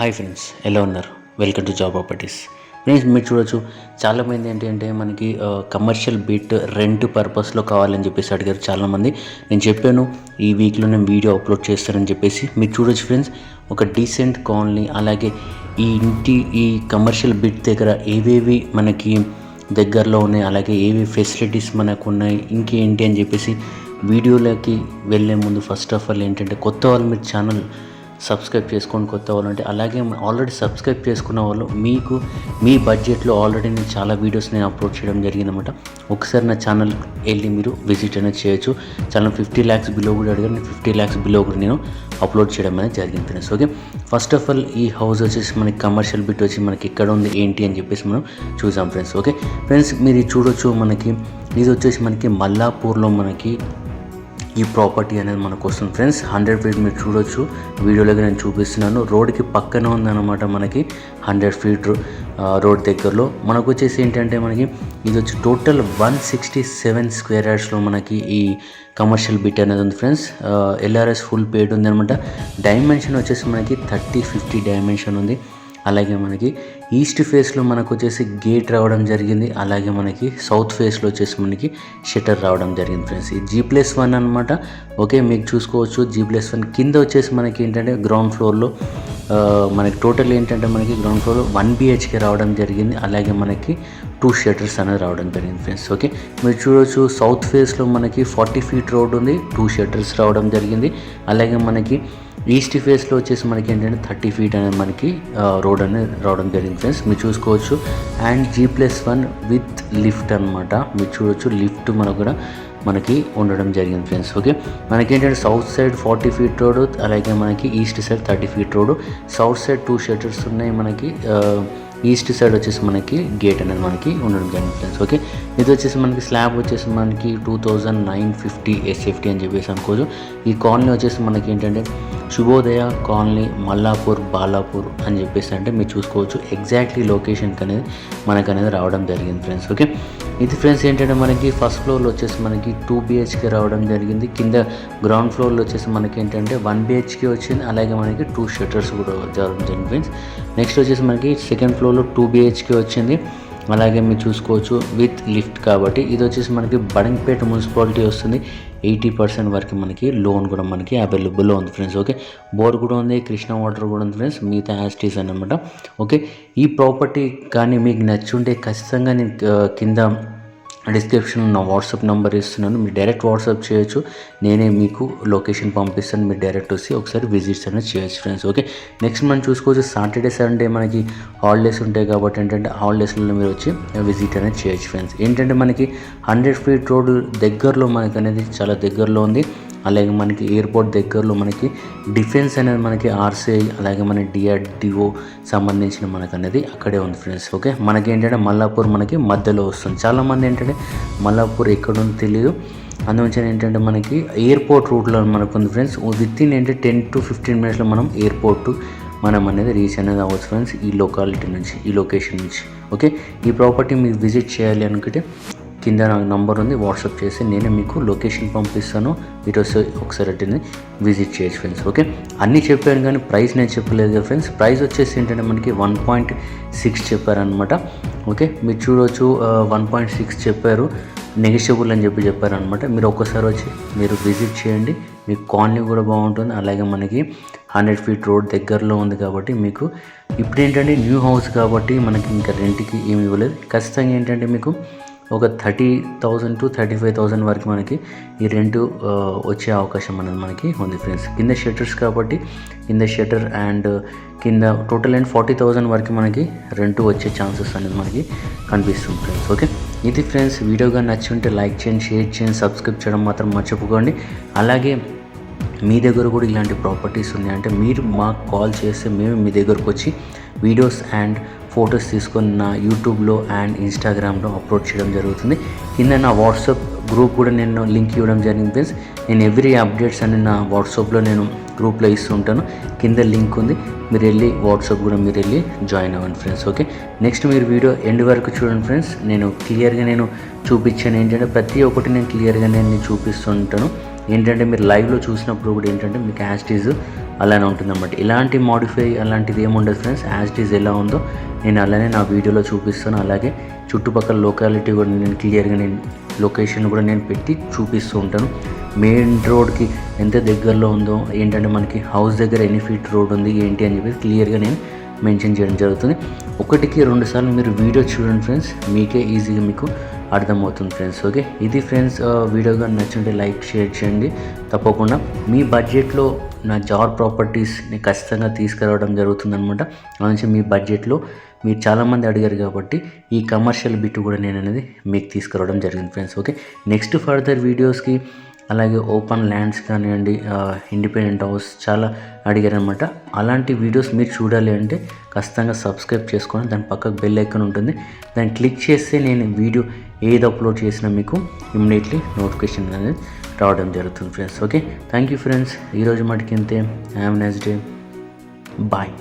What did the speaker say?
Hi friends, ఎలా ఉన్నారు? Welcome to job properties. Friends, మీరు చూడొచ్చు చాలామంది ఏంటంటే మనకి కమర్షియల్ బిట్ రెంట్ పర్పస్లో కావాలని చెప్పేసి అడిగారు చాలామంది. నేను చెప్పాను ఈ వీక్లో నేను వీడియో అప్లోడ్ చేస్తానని చెప్పేసి. మీరు చూడొచ్చు ఫ్రెండ్స్, ఒక డీసెంట్ కాలనీ, అలాగే ఈ కమర్షియల్ బిట్ దగ్గర ఏవేవి మనకి దగ్గరలో ఉన్నాయి, అలాగే ఏవి ఫెసిలిటీస్ మనకు ఉన్నాయి, ఇంకేంటి అని చెప్పేసి వీడియోలోకి వెళ్ళే ముందు ఫస్ట్ ఆఫ్ ఆల్ ఏంటంటే కొత్త వాళ్ళు మీరు ఛానల్ సబ్స్క్రైబ్ చేసుకొని కొత్త వాళ్ళు అంటే, అలాగే ఆల్రెడీ సబ్స్క్రైబ్ చేసుకున్న వాళ్ళు మీకు మీ బడ్జెట్లో ఆల్రెడీ నేను చాలా వీడియోస్ నేను అప్లోడ్ చేయడం జరిగిందన్నమాట. ఒకసారి నా ఛానల్ వెళ్ళి మీరు విజిట్ అనేది చేయొచ్చు. ఛానల్ 50 lakhs బిలో కూడా అడిగారు, నేను 50 lakhs బిలో కూడా నేను అప్లోడ్ చేయడం అనేది జరిగింది friends. Okay, first of all ఈ హౌస్ వచ్చేసి మనకి కమర్షియల్ బిట్ వచ్చి మనకి ఎక్కడ ఉంది ఏంటి అని చెప్పేసి మనం చూసాం ఫ్రెండ్స్. ఓకే ఫ్రెండ్స్, మీరు చూడొచ్చు మనకి ఇది వచ్చేసి మనకి మల్లాపూర్లో మనకి ఈ ప్రాపర్టీ అనేది మనకు వస్తుంది ఫ్రెండ్స్. 100 feet మీరు చూడొచ్చు, వీడియోలోకి నేను చూపిస్తున్నాను. రోడ్కి పక్కన ఉందన్నమాట మనకి 100 feet రోడ్ దగ్గరలో. మనకు వచ్చేసి ఏంటంటే మనకి ఇది వచ్చి టోటల్ 167 square yardsలో మనకి ఈ కమర్షియల్ బిట్ అనేది ఉంది ఫ్రెండ్స్. LRS ఫుల్ పేడ్ ఉంది అనమాట. డైమెన్షన్ వచ్చేసి మనకి 30-50 డైమెన్షన్ ఉంది. అలాగే మనకి ఈస్ట్ ఫేస్లో మనకు వచ్చేసి గేట్ రావడం జరిగింది. అలాగే మనకి సౌత్ ఫేస్లో వచ్చేసి మనకి షట్టర్ రావడం జరిగింది ఫ్రెండ్స్. ఇది G+1 అనమాట. ఓకే, మీకు చూసుకోవచ్చు G+1. కింద వచ్చేసి మనకి ఏంటంటే గ్రౌండ్ ఫ్లోర్లో మనకి టోటల్ ఏంటంటే మనకి గ్రౌండ్ ఫ్లోర్లో 1 BHK రావడం జరిగింది. అలాగే మనకి 2 shutters అనేది రావడం జరిగింది ఫ్రెండ్స్. ఓకే, మీరు చూడవచ్చు సౌత్ ఫేస్లో మనకి 40 feet రోడ్ ఉంది, 2 shutters రావడం జరిగింది. అలాగే మనకి ఈస్ట్ ఫేస్లో వచ్చేసి మనకి ఏంటంటే 30 feet అనేది మనకి రోడ్ అనేది రావడం జరిగింది ఫ్రెండ్స్. మీరు చూసుకోవచ్చు. అండ్ G+1 విత్ లిఫ్ట్ అనమాట. మీరు చూడొచ్చు లిఫ్ట్ మనకు కూడా మనకి ఉండడం జరిగింది ఫ్రెండ్స్. ఓకే, మనకి ఏంటంటే సౌత్ సైడ్ 40 feet రోడ్, అలాగే మనకి east side 30 feet road. South side 2 shutters ఉన్నాయి మనకి. ఈస్ట్ సైడ్ వచ్చేసి మనకి గేట్ అనేది మనకి ఉండడం జరిగింది ఫ్రెండ్స్. ఓకే, ఇది వచ్చేసి మనకి స్లాబ్ వచ్చేసి మనకి 2950 SFT అని చెప్పేసి అనుకోవచ్చు. ఈ కాలనీ వచ్చేసి మనకి ఏంటంటే శుభోదయ కాలనీ, మల్లాపూర్, బాలాపూర్ అని చెప్పేసి అంటే మీరు చూసుకోవచ్చు. ఎగ్జాక్ట్లీ లొకేషన్కి అనేది మనకు అనేది రావడం జరిగింది ఫ్రెండ్స్. ఓకే, ఇది ఫ్రెండ్స్ ఏంటంటే మనకి ఫస్ట్ ఫ్లోర్లో వచ్చేసి మనకి 2 BHK రావడం జరిగింది. కింద గ్రౌండ్ ఫ్లోర్లో వచ్చేసి మనకి ఏంటంటే 1 BHK వచ్చింది. అలాగే మనకి 2 shutters కూడా రావడం జరిగింది ఫ్రెండ్స్. నెక్స్ట్ వచ్చేసి మనకి సెకండ్ ఫ్లోర్లో 2 BHK వచ్చింది. అలాగే మీరు చూసుకోవచ్చు విత్ లిఫ్ట్ కాబట్టి. ఇది వచ్చేసి మనకి బడంగపేట మున్సిపాలిటీ వస్తుంది. 80% వరకు మనకి లోన్ కూడా మనకి అవైలబుల్లో ఉంది ఫ్రెండ్స్. ఓకే, బోర్ కూడా ఉంది, కృష్ణా వాటర్ కూడా ఉంది ఫ్రెండ్స్, మిగతా యాస్టీస్ అనమాట. ఓకే, ఈ ప్రాపర్టీ కానీ మీకు నచ్చుంటే ఖచ్చితంగా నేను కింద డిస్క్రిప్షన్లో నా వాట్సాప్ నెంబర్ ఇస్తున్నాను. మీరు డైరెక్ట్ వాట్సాప్ చేయొచ్చు, నేనే మీకు లొకేషన్ పంపిస్తాను. మీరు డైరెక్ట్ వచ్చి ఒకసారి విజిట్స్ అనేది చేయొచ్చు ఫ్రెండ్స్. ఓకే, నెక్స్ట్ మనం చూసుకోవచ్చు సాటర్డే సండే మనకి హాలిడేస్ ఉంటాయి కాబట్టి ఏంటంటే హాలిడేస్లో మీరు వచ్చి విజిట్ అనేది చేయొచ్చు ఫ్రెండ్స్. ఏంటంటే మనకి 100 feet రోడ్ దగ్గరలో మనకి అనేది చాలా దగ్గరలో ఉంది. అలాగే మనకి ఎయిర్పోర్ట్ దగ్గరలో మనకి డిఫెన్స్ అనేది మనకి RCI, అలాగే మన DRDO సంబంధించిన మనకు అనేది అక్కడే ఉంది ఫ్రెండ్స్. ఓకే, మనకి ఏంటంటే మల్లాపూర్ మనకి మధ్యలో వస్తుంది. చాలామంది ఏంటంటే మల్లాపూర్ ఎక్కడుందో తెలియదు, అందువల్ల ఏంటంటే మనకి ఎయిర్పోర్ట్ రూట్లో మనకు ఉంది ఫ్రెండ్స్. వితిన్ ఏంటంటే 10-15 minutesలో మనం ఎయిర్పోర్ట్ మనం అనేది రీచ్ అనేది అవ్వచ్చు ఫ్రెండ్స్, ఈ లొకాలిటీ నుంచి, ఈ లొకేషన్ నుంచి. ఓకే, ఈ ప్రాపర్టీ మీరు విజిట్ చేయాలి అనుకుంటే కింద నాకు నంబర్ ఉంది, వాట్సాప్ చేసి నేనే మీకు లొకేషన్ పంపిస్తాను. మీరు ఒకసారి అటెండ్ విజిట్ చేయొచ్చు ఫ్రెండ్స్. ఓకే, అన్నీ చెప్పాను కానీ ప్రైస్ నేను చెప్పలేదు కదా ఫ్రెండ్స్. ప్రైస్ వచ్చేసి ఏంటంటే మనకి 1.6 చెప్పారనమాట. ఓకే, మీరు చూడవచ్చు 1.6 చెప్పారు, నెగిషియబుల్ అని చెప్పారనమాట. మీరు ఒక్కసారి వచ్చి మీరు విజిట్ చేయండి, మీకు కాలనీ కూడా బాగుంటుంది. అలాగే మనకి 100 feet రోడ్ దగ్గరలో ఉంది కాబట్టి మీకు ఇప్పుడు ఏంటంటే న్యూ హౌస్ కాబట్టి మనకి ఇంకా రెంట్కి ఏమి ఇవ్వలేదు. ఖచ్చితంగా ఏంటంటే మీకు ఒక 30,000 to 35,000 వరకు మనకి ఈ రెంట్ వచ్చే అవకాశం అనేది మనకి ఉంది ఫ్రెండ్స్. కింద షట్టర్స్ కాబట్టి కింద షట్టర్ అండ్ కింద టోటల్ అండ్ 40,000 వరకు మనకి రెంట్ వచ్చే ఛాన్సెస్ అనేది మనకి కనిపిస్తుంది ఫ్రెండ్స్. ఓకే, ఇది ఫ్రెండ్స్. వీడియోగా నచ్చి ఉంటే లైక్ చేయండి, షేర్ చేయండి, సబ్స్క్రైబ్ చేయడం మాత్రం మర్చిపోకండి. అలాగే మీ దగ్గర కూడా ఇలాంటి ప్రాపర్టీస్ ఉన్నాయంటే మీరు మాకు కాల్ చేస్తే మేము మీ దగ్గరకు వచ్చి వీడియోస్ అండ్ ఫొటోస్ తీసుకొని నా యూట్యూబ్లో అండ్ ఇన్స్టాగ్రామ్లో అప్లోడ్ చేయడం జరుగుతుంది. కింద నా వాట్సాప్ గ్రూప్ కూడా నేను లింక్ ఇవ్వడం జరిగింది ఫ్రెండ్స్. నేను ఎవ్రీ అప్డేట్స్ అని నా వాట్సాప్లో నేను గ్రూప్లో ఇస్తూ ఉంటాను. కింద లింక్ ఉంది, మీరు వెళ్ళి వాట్సాప్ కూడా మీరు వెళ్ళి జాయిన్ అవ్వండి ఫ్రెండ్స్. ఓకే, నెక్స్ట్ మీరు వీడియో ఎండ్ వరకు చూడండి ఫ్రెండ్స్. నేను క్లియర్గా నేను చూపించాను ఏంటంటే ప్రతి ఒక్కటి నేను క్లియర్గా నేను చూపిస్తుంటాను. ఏంటంటే మీరు లైవ్లో చూసినప్పుడు కూడా ఏంటంటే మీకు యాజ్ ఇట్ ఈజ్ అలానే ఉంటుందన్నమాట. ఇలాంటి మాడిఫై అలాంటిది ఏముండదు ఫ్రెండ్స్. యాజ్ ఇట్ ఈజ్ ఎలా ఉందో నేను అలానే నా వీడియోలో చూపిస్తాను. అలాగే చుట్టుపక్కల లొకాలిటీ కూడా నేను క్లియర్గా లొకేషన్ కూడా నేను పెట్టి చూపిస్తూ ఉంటాను. మెయిన్ రోడ్కి ఎంత దగ్గరలో ఉందో, ఏంటంటే మనకి హౌస్ దగ్గర ఎన్ని ఫీట్ రోడ్ ఉంది ఏంటి అని చెప్పేసి క్లియర్గా నేను మెన్షన్ చేయడం జరుగుతుంది. 1కి 2 సార్లు మీరు వీడియో చూడండి ఫ్రెండ్స్, మీకే ఈజీగా మీకు అర్థమవుతుంది ఫ్రెండ్స్. ఓకే, ఇది ఫ్రెండ్స్ వీడియోగా నచ్చుంటే లైక్ షేర్ చేయండి. తప్పకుండా మీ బడ్జెట్లో నా జాబ్ ప్రాపర్టీస్ని ఖచ్చితంగా తీసుకురావడం జరుగుతుందనమాట. అందుకే మీ బడ్జెట్లో మీరు చాలామంది అడిగారు కాబట్టి ఈ కమర్షియల్ బిట్ కూడా నేను అనేది మీకు తీసుకురావడం జరిగింది ఫ్రెండ్స్. ఓకే, నెక్స్ట్ ఫర్దర్ వీడియోస్కి అలాగే ఓపెన్ ల్యాండ్స్ కానివ్వండి, ఇండిపెండెంట్ హౌస్ చాలా అడిగారనమాట. అలాంటి వీడియోస్ మీరు చూడాలి అంటే ఖచ్చితంగా సబ్స్క్రైబ్ చేసుకొని దాని పక్కకు బెల్ ఐకాన్ ఉంటుంది, దాన్ని క్లిక్ చేస్తే నేను వీడియో ఏది అప్లోడ్ చేసినా మీకు ఇమ్మీడియట్లీ నోటిఫికేషన్ అనేది రావడం జరుగుతుంది friends. Okay, thank you friends. ఈరోజు మటుకి ఇంతే. Have a nice day. Bye.